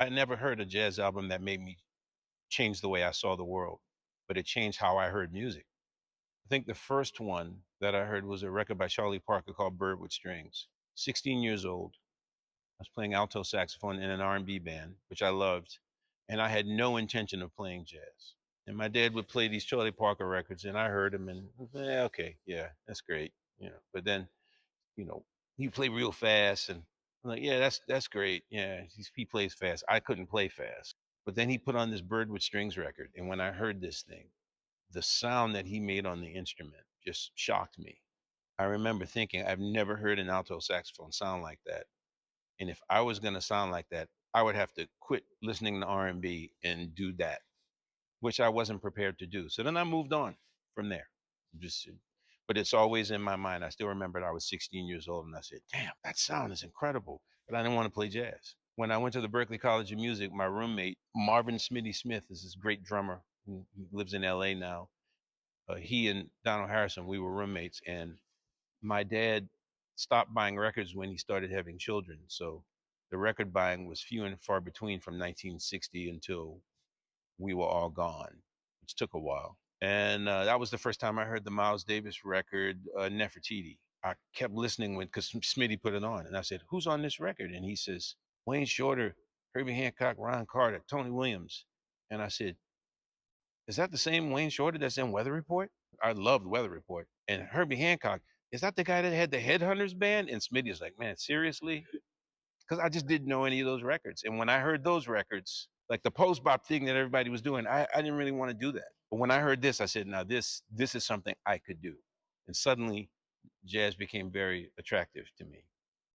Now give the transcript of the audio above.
I never heard a jazz album that made me change the way I saw the world, but it changed how I heard music. I think the first one that I heard was a record by Charlie Parker called Bird with Strings. 16 years old. I was playing alto saxophone in an R&B band, which I loved, and I had no intention of playing jazz. And my dad would play these Charlie Parker records, and I heard them, and okay, yeah, that's great, But then, you know, he played real fast, and I'm like, yeah, that's great, yeah, he plays fast. I couldn't play fast, but then he put on this Bird with Strings record, and when I heard this thing, the sound that he made on the instrument just shocked me. I remember thinking, I've never heard an alto saxophone sound like that. And if I was going to sound like that, I would have to quit listening to R&B and do that, which I wasn't prepared to do. So then I moved on from there. Just, but it's always in my mind. I still remember I was 16 years old and I said, damn, that sound is incredible. But I didn't want to play jazz. When I went to the Berklee College of Music, my roommate, Marvin Smitty Smith, is this great drummer who lives in LA now. He and Donald Harrison, we were roommates, and my dad stopped buying records when he started having children. So the record buying was few and far between from 1960 until we were all gone, which took a while. And that was the first time I heard the Miles Davis record, Nefertiti. I kept listening because Smitty put it on. And I said, who's on this record? And he says, Wayne Shorter, Herbie Hancock, Ron Carter, Tony Williams. And I said, is that the same Wayne Shorter that's in Weather Report? I loved Weather Report. And Herbie Hancock, is that the guy that had the Headhunters band? And Smitty was like, man, seriously? Because I just didn't know any of those records. And when I heard those records, like the post bop thing that everybody was doing, I didn't really want to do that. But when I heard this, I said, now this is something I could do. And suddenly jazz became very attractive to me.